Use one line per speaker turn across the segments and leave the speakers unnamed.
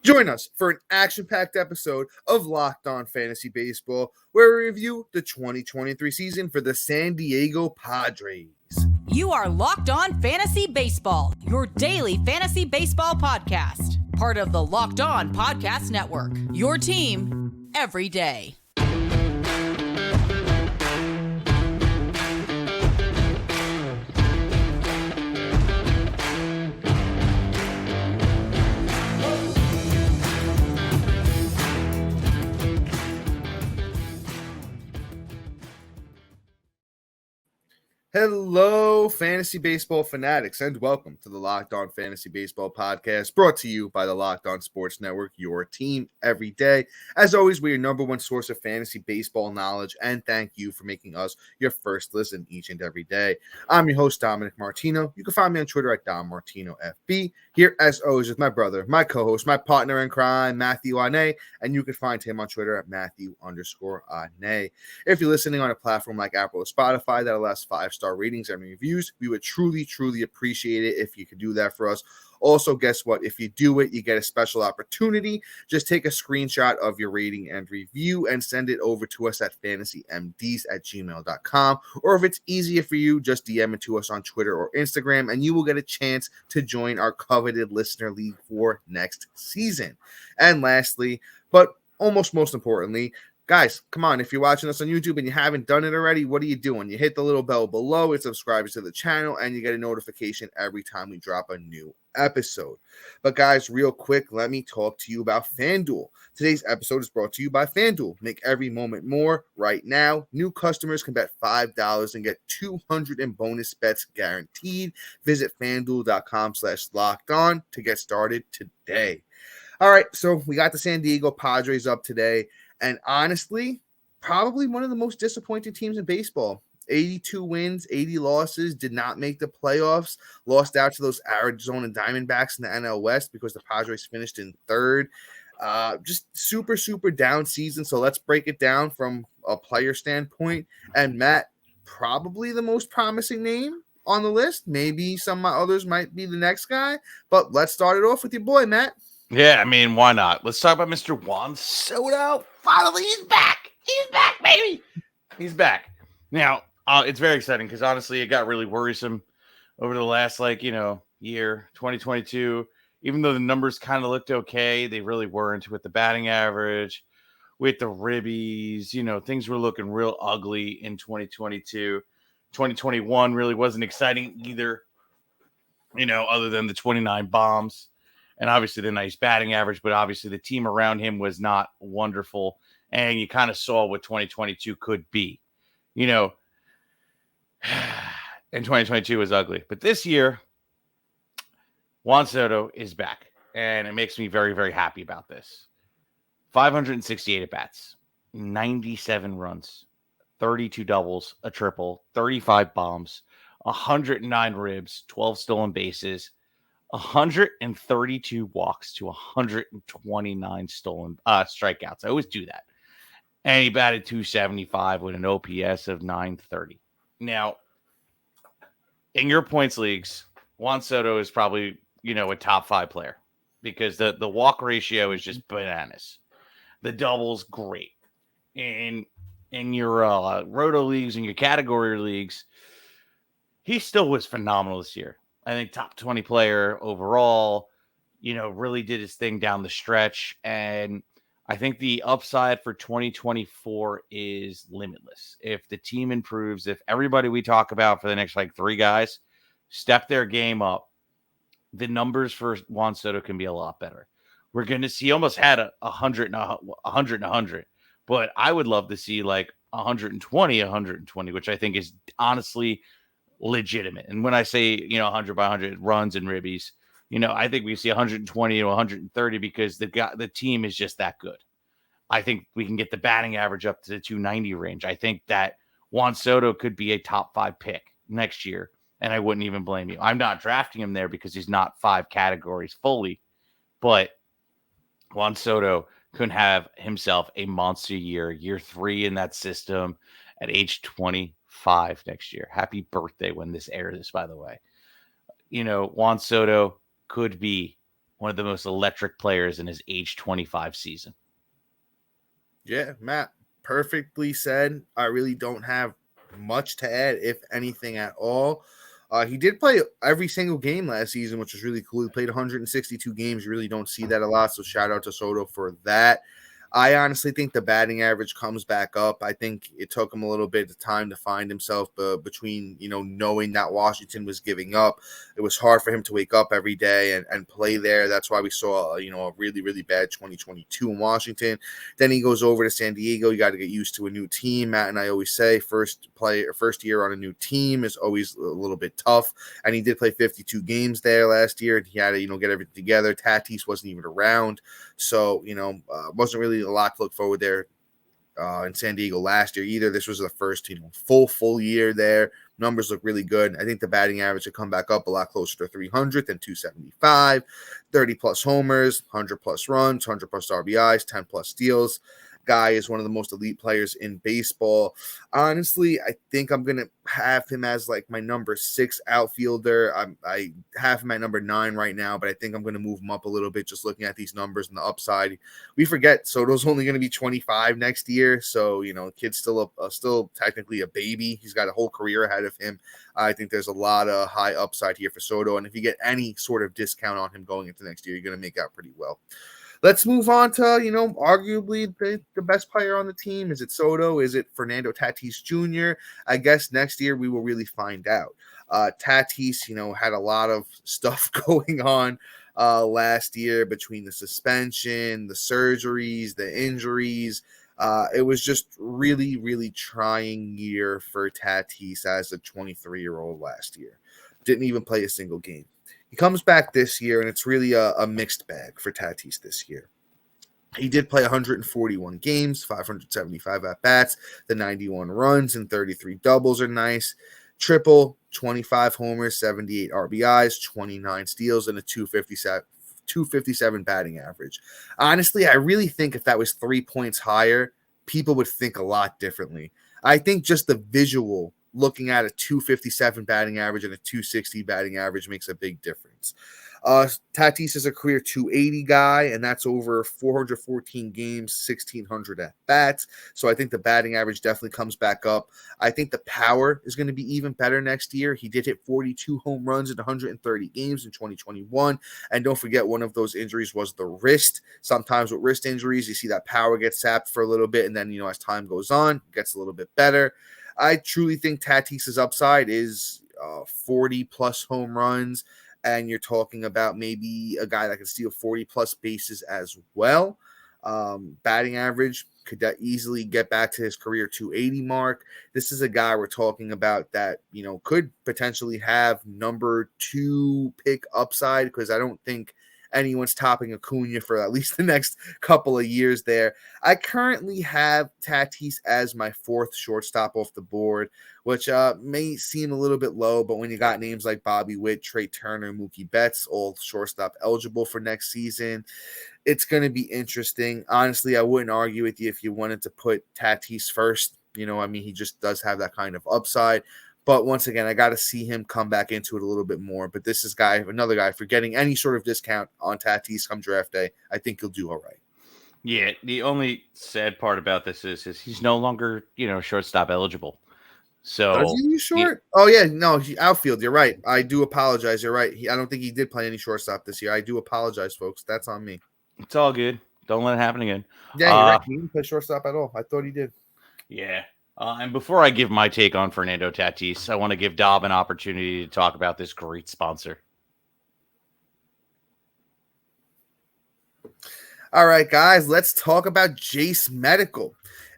Join us for an action-packed episode of Locked On Fantasy Baseball, where we review the 2023 season for the San Diego Padres.
You are Locked On Fantasy Baseball, your daily fantasy baseball podcast. Part of the Locked On Podcast Network, your team every day.
Hello, fantasy baseball fanatics, and welcome to the Locked On Fantasy Baseball podcast, brought to you by the Locked On Sports Network, your team every day. As always, we're your number one source of fantasy baseball knowledge, and thank you for making us your first listen each and every day. I'm your host, Dominic Martino. You can find me on Twitter at DomMartinoFB. Here, as always, with my brother, my co-host, my partner in crime, Matthew Ane, and you can find him on Twitter at Matthew_Ane. If you're listening on a platform like Apple or Spotify that allows 5-star ratings and reviews, we would truly appreciate it if you could do that for us. Also, guess what? If you do it, you get a special opportunity. Just take a screenshot of your rating and review and send it over to us at fantasymds@gmail.com. Or if it's easier for you, just DM it to us on Twitter or Instagram, and you will get a chance to join our coveted listener league for next season. And lastly, but almost most importantly, guys, come on. If you're watching us on YouTube and you haven't done it already, what are you doing? You hit the little bell below, it subscribes to the channel, and you get a notification every time we drop a new episode. But guys, real quick, let me talk to you about FanDuel. Today's episode is brought to you by FanDuel. Make every moment more. Right now, new customers can bet $5 and get $200 in bonus bets guaranteed. Visit FanDuel.com/lockedon to get started today. All right, so we got the San Diego Padres up today. And honestly, probably one of the most disappointing teams in baseball. 82 wins, 80 losses, did not make the playoffs, lost out to those Arizona Diamondbacks in the NL West because the Padres finished in third. Just super down season. So let's break it down from a player standpoint. And Matt, probably the most promising name on the list. Maybe some others might be the next guy. But let's start it off with your boy, Matt.
Yeah, I mean, why not? Let's talk about Mr. Juan Soto. Finally, he's back. He's back, baby. He's back. Now, it's very exciting because, honestly, it got really worrisome over the last, year, 2022. Even though the numbers kind of looked okay, they really weren't with the batting average, with the ribbies. Things were looking real ugly in 2022. 2021 really wasn't exciting either, other than the 29 bombs. And obviously the nice batting average, but obviously the team around him was not wonderful. And you kind of saw what 2022 could be. And 2022 was ugly. But this year, Juan Soto is back. And it makes me very, very happy about this. 568 at-bats, 97 runs, 32 doubles, a triple, 35 bombs, 109 ribs, 12 stolen bases, 132 walks to 129 stolen strikeouts. I always do that. And he batted 275 with an OPS of 930. Now, in your points leagues, Juan Soto is probably, a top 5 player because the walk ratio is just bananas. The double's great. In your roto leagues and your category leagues, he still was phenomenal this year. I think top 20 player overall, really did his thing down the stretch. And I think the upside for 2024 is limitless. If the team improves, if everybody we talk about for the next 3 guys step their game up, the numbers for Juan Soto can be a lot better. We're going to see, almost had 100 and 100, but I would love to see 120, which I think is honestly legitimate. And when I say 100 by 100 runs and ribbies, I think we see 120 to 130 because the team is just that good. I think we can get the batting average up to the 290 range. I think that Juan Soto could be a top 5 pick next year, and I wouldn't even blame you. I'm not drafting him there because he's not 5 categories fully, but Juan Soto could have himself a monster year 3 in that system at age 25 next year. Happy birthday when this airs, by the way. Juan Soto could be one of the most electric players in his age 25 season.
Yeah, Matt, perfectly said. I really don't have much to add, if anything at all. He did play every single game last season, which was really cool. He played 162 games. You really don't see that a lot, so shout out to Soto for that. I honestly think the batting average comes back up. I think it took him a little bit of time to find himself between, knowing that Washington was giving up. It was hard for him to wake up every day and play there. That's why we saw, a really, really bad 2022 in Washington. Then he goes over to San Diego. You got to get used to a new team. Matt and I always say first year on a new team is always a little bit tough. And he did play 52 games there last year. And he had to, get everything together. Tatis wasn't even around. So, wasn't really a lot to look forward there in San Diego last year either. This was the first, full year there. Numbers look really good. I think the batting average should come back up a lot closer to 300 than 275, 30-plus homers, 100-plus runs, 100-plus RBIs, 10-plus steals. Guy is one of the most elite players in baseball. Honestly, I think I'm going to have him as like my number 6 outfielder. I have him at number 9 right now, but I think I'm going to move him up a little bit just looking at these numbers and the upside. We forget Soto's only going to be 25 next year, so, kid's still technically a baby. He's got a whole career ahead of him. I think there's a lot of high upside here for Soto, and if you get any sort of discount on him going into next year, you're going to make out pretty well. Let's move on to, arguably the best player on the team. Is it Soto? Is it Fernando Tatis Jr.? I guess next year we will really find out. Tatis, had a lot of stuff going on last year between the suspension, the surgeries, the injuries. It was just really, really trying year for Tatis as a 23-year-old last year. Didn't even play a single game. He comes back this year, and it's really a mixed bag for Tatis this year. He did play 141 games, 575 at-bats, the 91 runs and 33 doubles are nice. Triple, 25 homers, 78 RBIs, 29 steals, and a 257 batting average. Honestly, I really think if that was 3 points higher, people would think a lot differently. I think just the visual looking at a 257 batting average and a 260 batting average makes a big difference. Tatis is a career 280 guy, and that's over 414 games, 1,600 at-bats. So I think the batting average definitely comes back up. I think the power is going to be even better next year. He did hit 42 home runs in 130 games in 2021. And don't forget, one of those injuries was the wrist. Sometimes with wrist injuries, you see that power get sapped for a little bit, and then, as time goes on, it gets a little bit better. I truly think Tatis's upside is 40-plus home runs, and you're talking about maybe a guy that can steal 40-plus bases as well. Batting average could that easily get back to his career 280 mark. This is a guy we're talking about that, could potentially have number 2 pick upside, because I don't think anyone's topping Acuna for at least the next couple of years there. I currently have Tatis as my 4th shortstop off the board, which may seem a little bit low, but when you got names like Bobby Witt, Trey Turner, Mookie Betts, all shortstop eligible for next season, it's going to be interesting. Honestly, I wouldn't argue with you if you wanted to put Tatis first. He just does have that kind of upside. But once again, I got to see him come back into it a little bit more. But this is another guy, for getting any sort of discount on Tatis come draft day, I think he'll do all right.
Yeah, the only sad part about this is he's no longer, shortstop eligible. So
does he use short? Oh yeah, no, outfield. You're right. I do apologize. You're right. I don't think he did play any shortstop this year. I do apologize, folks. That's on me.
It's all good. Don't let it happen again.
Yeah, you're right. He didn't play shortstop at all. I thought he did.
Yeah. And before I give my take on Fernando Tatis, I want to give Dob an opportunity to talk about this great sponsor.
All right, guys, let's talk about Jace Medical.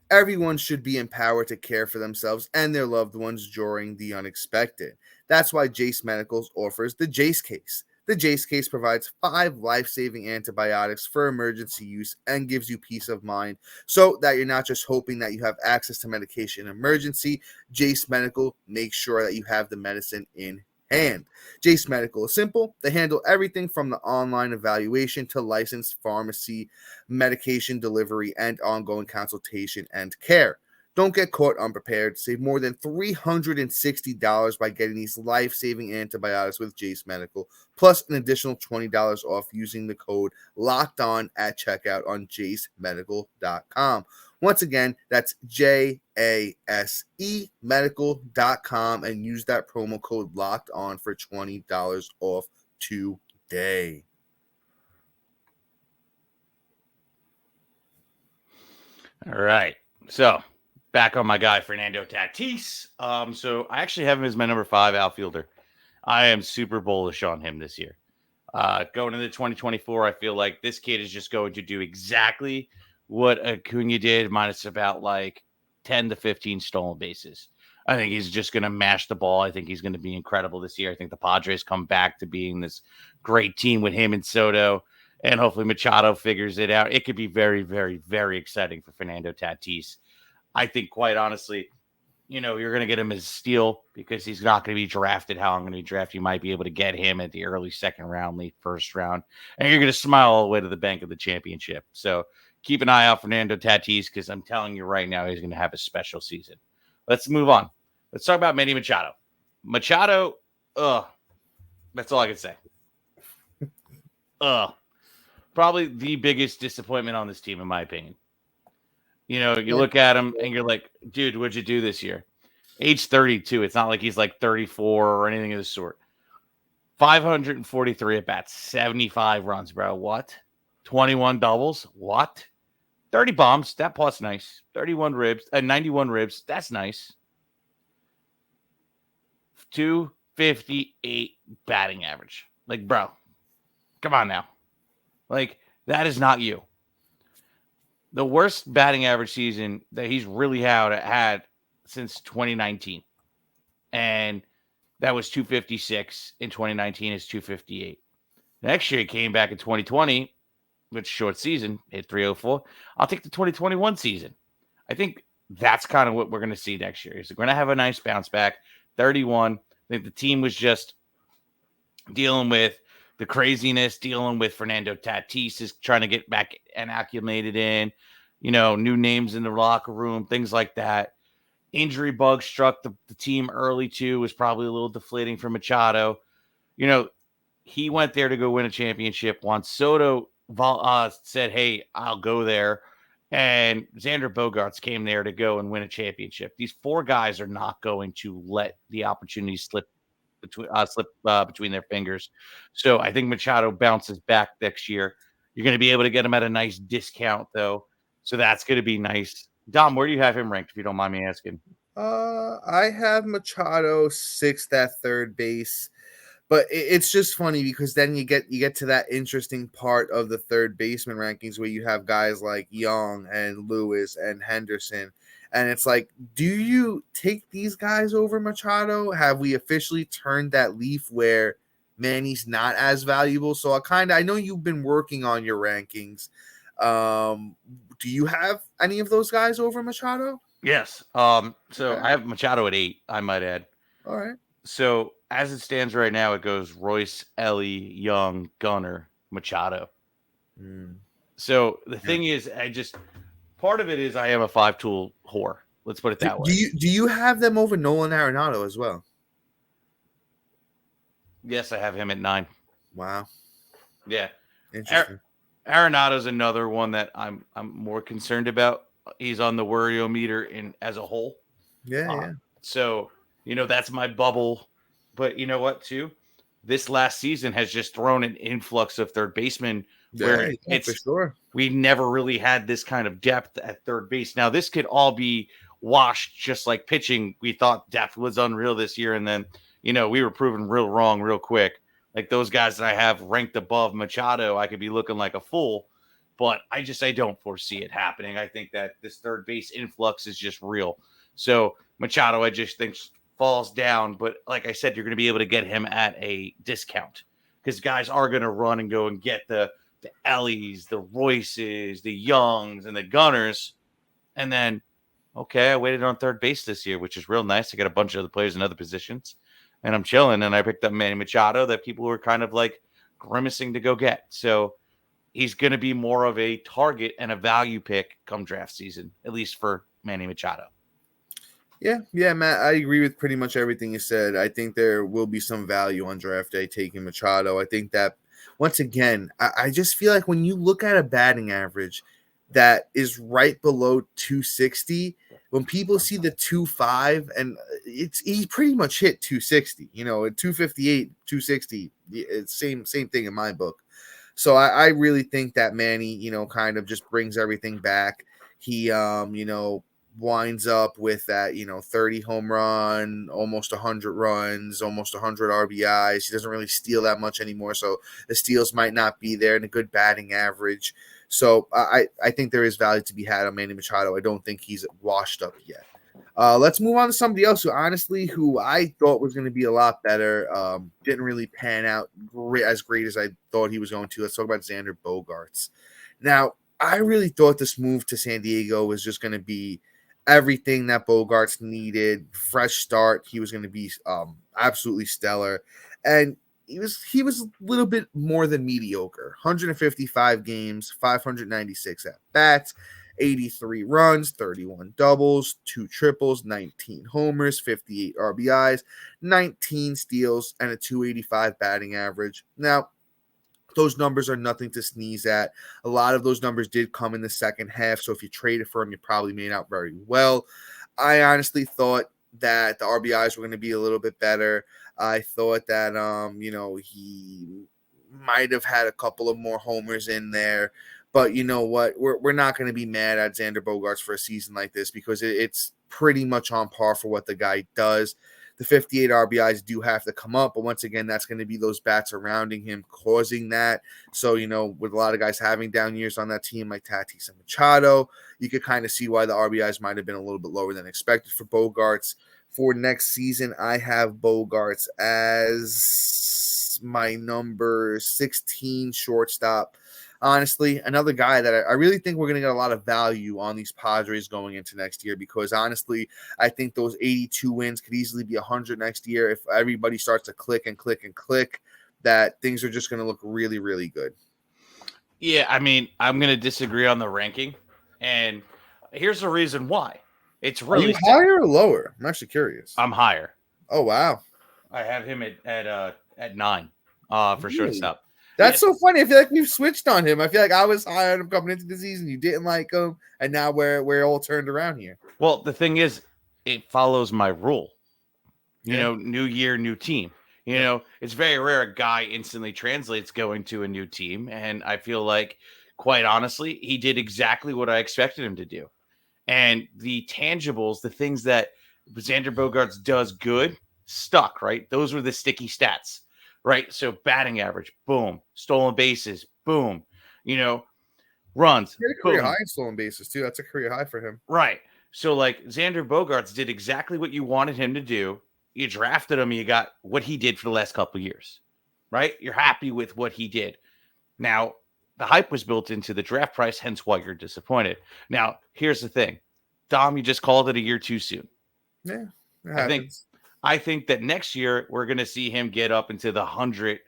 Everyone should be empowered to care for themselves and their loved ones during the unexpected. That's why Jace Medicals offers the Jace Case. The Jace Case provides 5 life-saving antibiotics for emergency use and gives you peace of mind so that you're not just hoping that you have access to medication in emergency. Jace Medical makes sure that you have the medicine in hand. Jace Medical is simple. They handle everything from the online evaluation to licensed pharmacy, medication delivery, and ongoing consultation and care. Don't get caught unprepared. Save more than $360 by getting these life-saving antibiotics with Jace Medical, plus an additional $20 off using the code LOCKEDON at checkout on jacemedical.com. Once again, that's JASE medical.com and use that promo code LOCKEDON for $20 off today.
All right. So back on my guy, Fernando Tatis. So I actually have him as my number 5 outfielder. I am super bullish on him this year. Going into 2024, I feel like this kid is just going to do exactly what Acuna did, minus about like 10 to 15 stolen bases. I think he's just going to mash the ball. I think he's going to be incredible this year. I think the Padres come back to being this great team with him and Soto, and hopefully Machado figures it out. It could be very, very, very exciting for Fernando Tatis. I think, quite honestly, you're going to get him as a steal because he's not going to be drafted how I'm going to be drafted. You might be able to get him at the early second round, late first round, and you're going to smile all the way to the bank of the championship. So keep an eye out for Fernando Tatis because I'm telling you right now, he's going to have a special season. Let's move on. Let's talk about Manny Machado. Machado, that's all I can say. Probably the biggest disappointment on this team, in my opinion. You look at him and you're like, dude, what'd you do this year? Age 32. It's not like he's like 34 or anything of the sort. 543 at bats, 75 runs, bro. What? 21 doubles? What? 30 bombs. That plus nice. 91 ribs. That's nice. 258 batting average. Like, bro, come on now. Like, that is not you. The worst batting average season that he's really had since 2019. And that was 256 in 2019. It's 258. Next year, he came back in 2020, which short season, hit 304. I'll take the 2021 season. I think that's kind of what we're going to see next year. He's going to have a nice bounce back. 31. I think the team was just dealing with the craziness, dealing with Fernando Tatis is trying to get back and acclimated in, new names in the locker room, things like that. Injury bug struck the team early too, was probably a little deflating for Machado. He went there to go win a championship. Juan Soto said, hey, I'll go there. And Xander Bogaerts came there to go and win a championship. These 4 guys are not going to let the opportunity slip between their fingers. So I think Machado bounces back next year. You're going to be able to get him at a nice discount, though. So that's going to be nice. Dom, where do you have him ranked, if you don't mind me asking?
I have Machado 6th at third base. But it's just funny because then you get to that interesting part of the third baseman rankings where you have guys like Young and Lewis and Henderson. And it's like, do you take these guys over Machado? Have we officially turned that leaf where Manny's not as valuable? So I know you've been working on your rankings. Do you have any of those guys over Machado?
Yes. So I have Machado at 8, I might add.
All right.
So as it stands right now, it goes Royce, Ellie, Young, Gunnar, Machado. So the thing is, part of it is I am a 5-tool whore. Let's put it that way.
Do you have them over Nolan Arenado as well?
Yes, I have him at 9.
Wow.
Yeah.
Interesting.
Arenado's another one that I'm more concerned about. He's on the worry-o-meter as a whole.
Yeah.
So, that's my bubble. But you know what, too? This last season has just thrown an influx of third basemen where
for sure.
We never really had this kind of depth at third base. Now, this could all be washed just like pitching. We thought depth was unreal this year, and then, we were proven real wrong real quick. Like those guys that I have ranked above Machado, I could be looking like a fool. But I don't foresee it happening. I think that this third base influx is just real. So Machado, I just think falls down. But like I said, you're going to be able to get him at a discount because guys are going to run and go and get the Ellies, the Royces, the Youngs, and the Gunners. And then, okay, I waited on third base this year, which is real nice. I got a bunch of other players in other positions. And I'm chilling. And I picked up Manny Machado that people were kind of like grimacing to go get. So he's going to be more of a target and a value pick come draft season, at least for Manny Machado.
Yeah, Matt, I agree with pretty much everything you said. I think there will be some value on draft day taking Machado. I think that, once again, I just feel like when you look at a batting average that is right below 260, when people see the 2.5, and he pretty much hit 260, at 258, 260, it's same thing in my book. So I really think that Manny, kind of just brings everything back. He, winds up with that, 30 home run, almost 100 runs, almost 100 RBIs. He doesn't really steal that much anymore, so the steals might not be there, and a good batting average. So I think there is value to be had on Manny Machado. I don't think he's washed up yet. Let's move on to somebody else who I thought was going to be a lot better. Didn't really pan out as great as I thought he was going to. Let's talk about Xander Bogaerts. Now, I really thought this move to San Diego was just going to be everything that Bogaerts needed. Fresh start. He was going to be absolutely stellar, and he was a little bit more than mediocre. 155 games, 596 at bats, 83 runs, 31 doubles, 2 triples, 19 homers, 58 RBIs, 19 steals, and a 285 batting average. Now, those numbers are nothing to sneeze at. A lot of those numbers did come in the second half, so if you traded for him, you probably made out very well. I honestly thought that the RBIs were going to be a little bit better. I thought that he might have had a couple of more homers in there. But you know what? We're not going to be mad at Xander Bogaerts for a season like this because it's pretty much on par for what the guy does. The 58 RBIs do have to come up, but once again, that's going to be those bats surrounding him causing that. So, with a lot of guys having down years on that team like Tatis and Machado, you could kind of see why the RBIs might have been a little bit lower than expected for Bogaerts. For next season, I have Bogaerts as my number 16 shortstop. Honestly, another guy that I really think we're going to get a lot of value on these Padres going into next year because, honestly, I think those 82 wins could easily be 100 next year if everybody starts to click and click and click, that things are just going to look really, really good.
Yeah, I mean, I'm going to disagree on the ranking, and here's the reason why. It's really
Are you higher or lower? I'm actually curious.
I'm higher.
Oh, wow.
I have him at 9 for
Really?
shortstop.
That's so funny. I feel like we've switched on him. I feel like I was high on him coming into the season. You didn't like him, and now we're all turned around here.
Well, the thing is, it follows my rule. New year, new team. It's very rare a guy instantly translates going to a new team, and I feel like, quite honestly, he did exactly what I expected him to do. And the tangibles, the things that Xander Bogaerts does good, stuck, right? Those were the sticky stats. Right. So batting average, boom. Stolen bases, boom. Runs.
He had a career high in stolen bases, too. That's a career high for him.
Right. So, like, Xander Bogaerts did exactly what you wanted him to do. You drafted him, and you got what he did for the last couple of years. Right? You're happy with what he did. Now, the hype was built into the draft price, hence why you're disappointed. Now, here's the thing. Dom, you just called it a year too soon.
Yeah, it happens.
I think that next year we're going to see him get up into the 100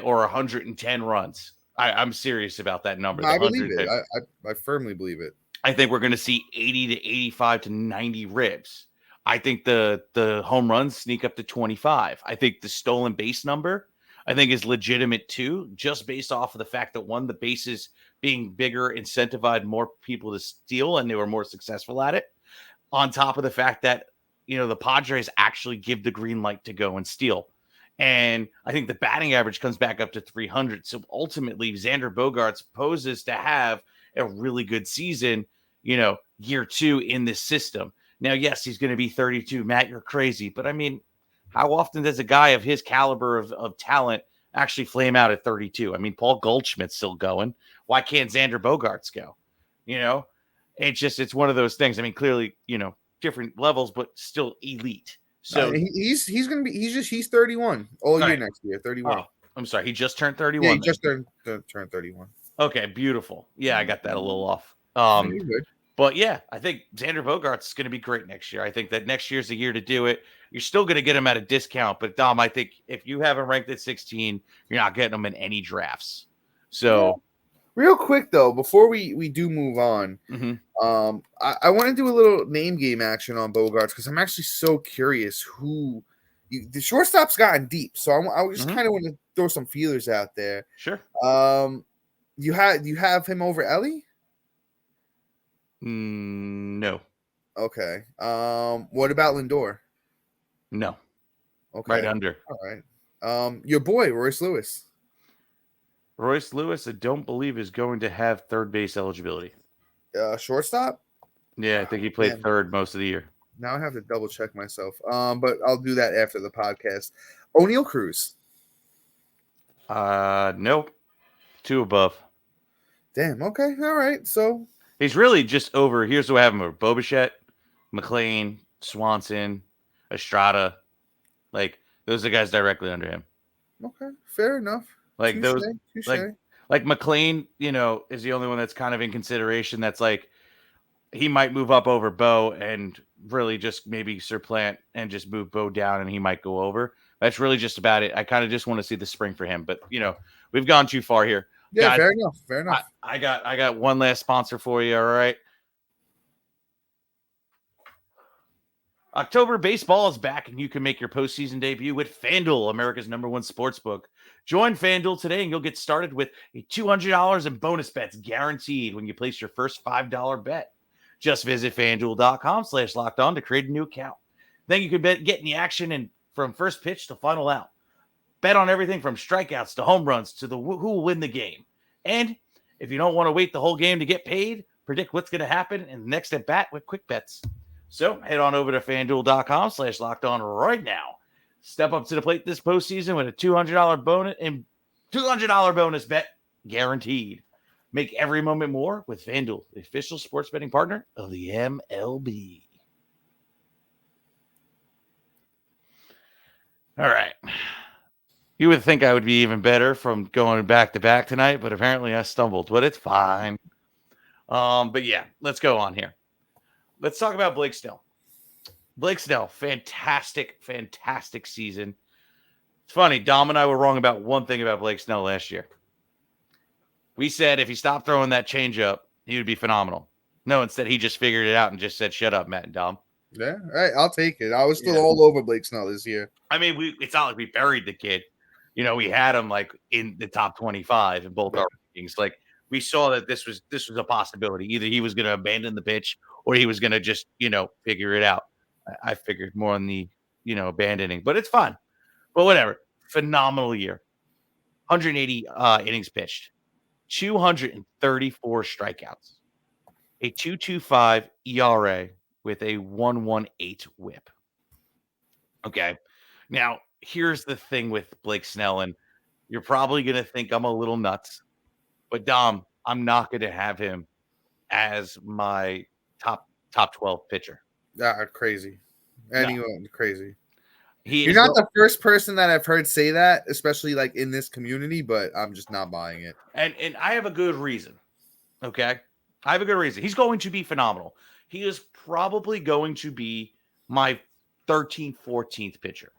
or 110 runs. I'm serious about that number.
I believe it. I firmly believe it.
I think we're going to see 80 to 85 to 90 ribs. I think the home runs sneak up to 25. I think the stolen base number, I think, is legitimate too, just based off of the fact that, one, the bases being bigger incentivized more people to steal, and they were more successful at it. On top of the fact that, the Padres actually give the green light to go and steal. And I think the batting average comes back up to 300. So ultimately, Xander Bogaerts poses to have a really good season, year 2 in this system. Now, yes, he's going to be 32. Matt, you're crazy. But I mean, how often does a guy of his caliber of talent actually flame out at 32? I mean, Paul Goldschmidt's still going. Why can't Xander Bogaerts go? It's one of those things. I mean, clearly, different levels, but still elite. So
he's 31 all year next year. 31.
Oh, I'm sorry, he just turned 31.
Yeah, he just turned 31.
Okay, beautiful. Yeah, I got that a little off. But yeah, I think Xander Bogaerts is going to be great next year. I think that next year's the year to do it. You're still going to get him at a discount, but Dom, I think if you have him ranked at 16, you're not getting him in any drafts. So
Real quick though, before we do move on, I want to do a little name game action on Bogarts because I'm actually so curious who the shortstop's gotten deep. So I just kind of want to throw some feelers out there.
Sure.
You have him over Ellie?
No.
Okay. What about Lindor?
No.
Okay.
Right under.
All right. Your boy Royce Lewis.
Royce Lewis, I don't believe is going to have third base eligibility.
Shortstop?
Yeah, I think he played third most of the year.
Now I have to double check myself. But I'll do that after the podcast. O'Neal Cruz.
Nope. 2 above.
Damn. Okay. All right. So
he's really just over. Here's what I have him over: Bo Bichette, McLean, Swanson, Estrada. Like those are the guys directly under him.
Okay. Fair enough.
Like
Touché,
those,
touché.
like McLean, is the only one that's kind of in consideration. That's like he might move up over Bo and really just maybe supplant and just move Bo down, and he might go over. That's really just about it. I kind of just want to see the spring for him, but we've gone too far here.
Yeah,
guys,
fair enough. Fair enough.
I got one last sponsor for you. All right. October baseball is back, and you can make your postseason debut with FanDuel, America's #1 sportsbook. Join FanDuel today, and you'll get started with a $200 in bonus bets guaranteed when you place your first $5 bet. Just visit FanDuel.com/lockedon to create a new account. Then you can get in the action and from first pitch to final out. Bet on everything from strikeouts to home runs to who will win the game. And if you don't want to wait the whole game to get paid, predict what's going to happen in the next at bat with quick bets. So head on over to FanDuel.com/lockedon right now. Step up to the plate this postseason with a $200 bonus and $200 bonus bet guaranteed. Make every moment more with FanDuel, the official sports betting partner of the MLB. All right. You would think I would be even better from going back to back tonight, but apparently I stumbled, but it's fine. But yeah, let's go on here. Let's talk about Blake Snell. Blake Snell, fantastic season. It's funny, Dom and I were wrong about one thing about Blake Snell last year. We said if he stopped throwing that changeup, he would be phenomenal. No, instead he just figured it out and just said, "Shut up, Matt and Dom."
Yeah, all right, I'll take it. I was still all over Blake Snell this year.
I mean, it's not like we buried the kid. We had him like in the top 25 in both our rankings. Like we saw that this was a possibility. Either he was going to abandon the pitch or he was going to just, figure it out. I figured more on the, abandoning, but it's fun. But whatever. Phenomenal year. 180 innings pitched. 234 strikeouts. A 2.25 ERA with a 1.18 whip. Okay. Now, here's the thing with Blake Snell, and you're probably going to think I'm a little nuts, but Dom, I'm not going to have him as my top 12 pitcher.
Crazy. Anyone crazy.
You're
not the first person that I've heard say that, especially like in this community, but I'm just not buying it.
And I have a good reason. Okay. I have a good reason. He's going to be phenomenal. He is probably going to be my 13th, 14th pitcher.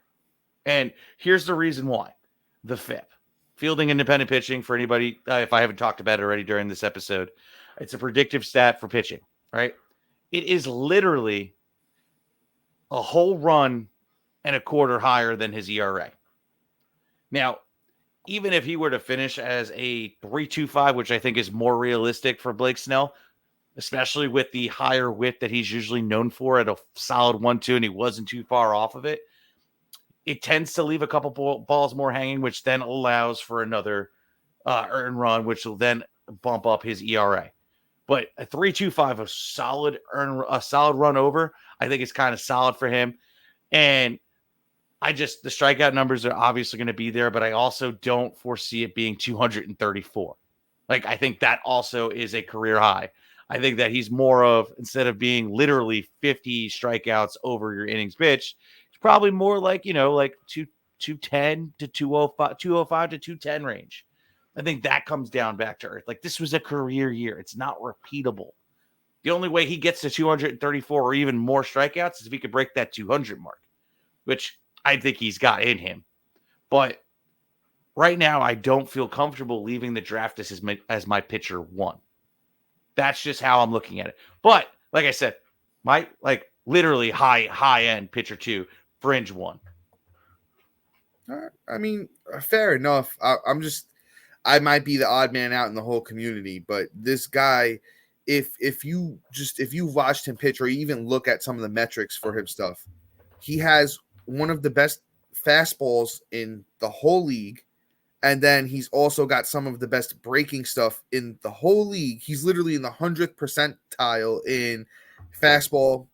And here's the reason why. The FIP. Fielding independent pitching, for anybody, if I haven't talked about it already during this episode, it's a predictive stat for pitching, right? It is literally a whole run and a quarter higher than his ERA. Now, even if he were to finish as a 3.25, which I think is more realistic for Blake Snell, especially with the higher whip that he's usually known for at a solid 1-2, and he wasn't too far off of it, it tends to leave a couple balls more hanging, which then allows for another earn run, which will then bump up his ERA. But a 3.25, a solid run over, I think it's kind of solid for him. And the strikeout numbers are obviously going to be there, but I also don't foresee it being 234. Like, I think that also is a career high. I think that he's more of, instead of being literally 50 strikeouts over your innings pitched, it's probably more like, 210 to 205 to 210 range. I think that comes down back to earth. Like, this was a career year. It's not repeatable. The only way he gets to 234 or even more strikeouts is if he could break that 200 mark, which I think he's got in him. But right now I don't feel comfortable leaving the draft as my pitcher 1. That's just how I'm looking at it. But like I said, my literally high end pitcher 2, fringe 1.
I mean, fair enough. I might be the odd man out in the whole community, but this guy, if you watched him pitch or even look at some of the metrics for his stuff, he has one of the best fastballs in the whole league. And then he's also got some of the best breaking stuff in the whole league. He's literally in the 100th percentile in fastball,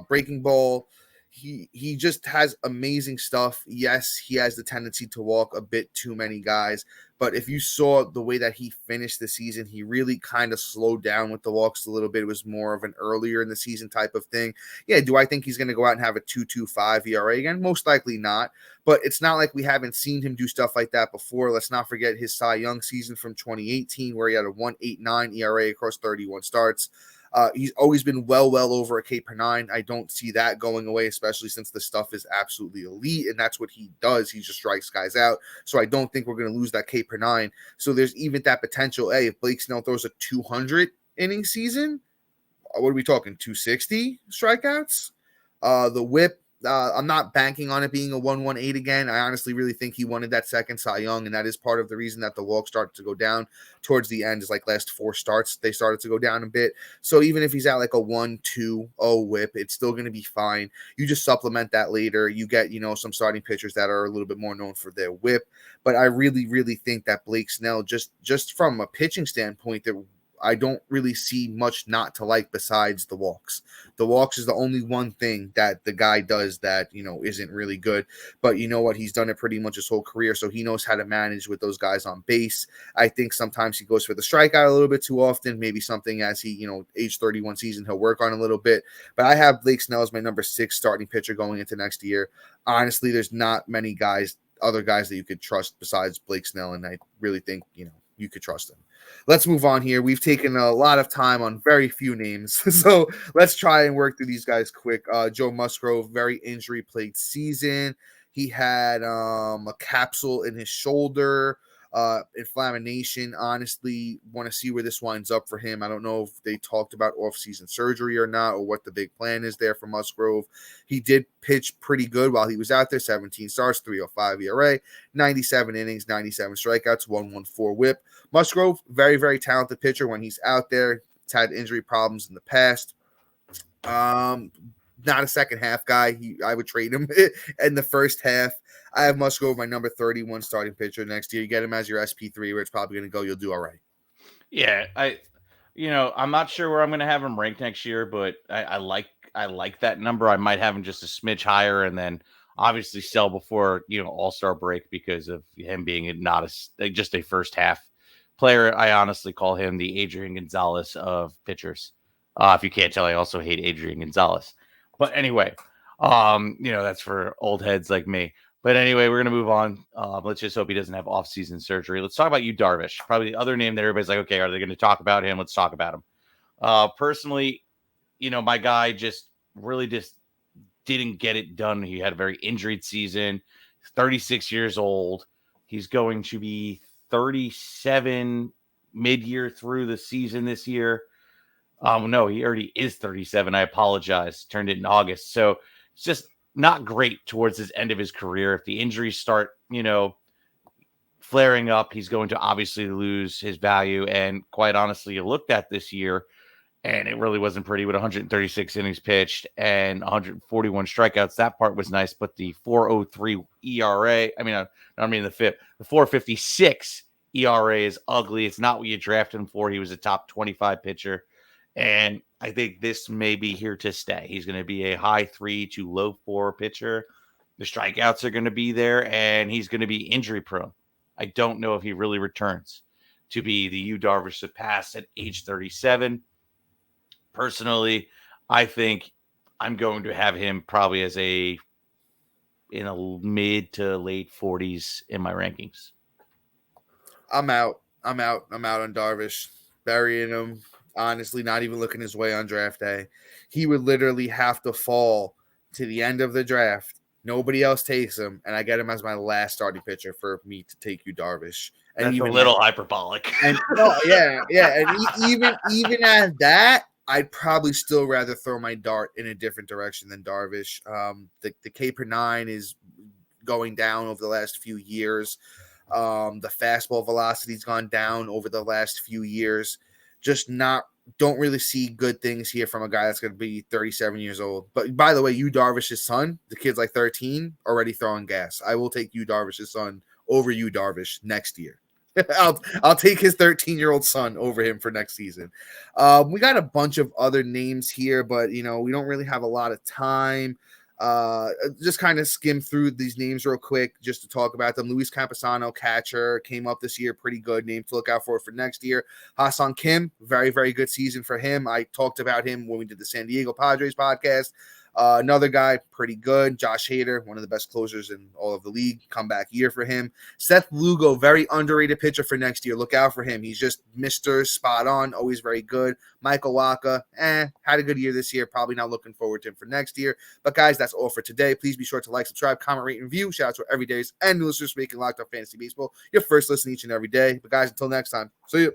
breaking ball. He just has amazing stuff. Yes, he has the tendency to walk a bit too many guys, but if you saw the way that he finished the season, he really kind of slowed down with the walks a little bit. It was more of an earlier in the season type of thing. Yeah, do I think he's going to go out and have a 2.25 ERA again? Most likely not, but it's not like we haven't seen him do stuff like that before. Let's not forget his Cy Young season from 2018 where he had a 1.89 ERA across 31 starts. He's always been well over a K per 9. I don't see that going away, especially since the stuff is absolutely elite, and that's what he does. He just strikes guys out. So I don't think we're going to lose that K per 9. So there's even that potential. Hey, if Blake Snell throws a 200 inning season, what are we talking? 260 strikeouts? The whip. I'm not banking on it being a 118 again. I honestly really think he wanted that second Cy Young, and that is part of the reason that the walk started to go down towards the end. Is like last 4 starts, they started to go down a bit. So even if he's at like a 1.20 whip, it's still going to be fine. You just supplement that later. You get, some starting pitchers that are a little bit more known for their whip. But I really think that Blake Snell, just from a pitching standpoint, that I don't really see much not to like besides the walks. The walks is the only one thing that the guy does that, isn't really good. But you know what? He's done it pretty much his whole career, so he knows how to manage with those guys on base. I think sometimes he goes for the strikeout a little bit too often, maybe something as he, age 31 season, he'll work on a little bit. But I have Blake Snell as my number 6 starting pitcher going into next year. Honestly, there's not many other guys that you could trust besides Blake Snell, and I really think, you could trust him. Let's move on here. We've taken a lot of time on very few names, so let's try and work through these guys quick. Joe Musgrove, very injury-plagued season. He had a capsule in his shoulder, inflammation. Honestly, want to see where this winds up for him. I don't know if they talked about off-season surgery or not, or what the big plan is there for Musgrove. He did pitch pretty good while he was out there. 17 starts, 3.05 ERA, 97 innings, 97 strikeouts, 1.14 whip. Musgrove, very, very talented pitcher when he's out there. He's had injury problems in the past. Not a second half guy. I would trade him in the first half. I have Musgrove, my number 31 starting pitcher next year. You get him as your SP3, where it's probably going to go. You'll do all right.
Yeah, I'm not sure where I'm going to have him ranked next year, but I like that number. I might have him just a smidge higher, and then obviously sell before All-Star break because of him being not just a first half player. I honestly call him the Adrian Gonzalez of pitchers. If you can't tell, I also hate Adrian Gonzalez. But anyway, that's for old heads like me. But anyway, we're going to move on. Let's just hope he doesn't have off-season surgery. Let's talk about Yu Darvish. Probably the other name that everybody's like, okay, are they going to talk about him? Let's talk about him. Personally, my guy just didn't get it done. He had a very injured season. 36 years old. He's going to be 37 mid-year through the season this year. No, he already is 37. I apologize. Turned it in August. So it's just not great towards his end of his career. If the injuries start, flaring up, he's going to obviously lose his value. And quite honestly, you looked at this year, and it really wasn't pretty with 136 innings pitched and 141 strikeouts. That part was nice, but the 4.03 ERA, the FIP, the 4.56 ERA is ugly. It's not what you drafted him for. He was a top 25 pitcher. And I think this may be here to stay. He's going to be a high 3 to low 4 pitcher. The strikeouts are going to be there, and he's going to be injury prone. I don't know if he really returns to be the Yu Darvish surpassed at age 37. Personally, I think I'm going to have him probably as in a mid to late 40s in my rankings.
I'm out on Darvish. Burying him. Honestly, not even looking his way on draft day. He would literally have to fall to the end of the draft Nobody else takes him, and I get him as my last starting pitcher for me to take you, Darvish. And
That's a
even
little hyperbolic.
And no, yeah. And even at that, I'd probably still rather throw my dart in a different direction than Darvish. The K per 9 is going down over the last few years. The fastball velocity's gone down over the last few years. Don't really see good things here from a guy that's going to be 37 years old. But by the way, you Darvish's son, the kid's like 13, already throwing gas. I will take you Darvish's son over you Darvish next year. I'll take his 13-year-old son over him for next season. We got a bunch of other names here, but we don't really have a lot of time. Just kind of skim through these names real quick just to talk about them. Luis Camposano, catcher, came up this year, pretty good name to look out for next year. Ha-Seong Kim, very, very good season for him. I talked about him when we did the San Diego Padres podcast. Another guy, pretty good. Josh Hader, one of the best closers in all of the league. Comeback year for him. Seth Lugo, very underrated pitcher for next year. Look out for him. He's just Mr. Spot On, always very good. Michael Wacha, had a good year this year. Probably not looking forward to him for next year. But guys, that's all for today. Please be sure to like, subscribe, comment, rate, and review. Shout out to our everydays and new listeners making Locked On Fantasy Baseball your first listen each and every day. But guys, until next time, see you.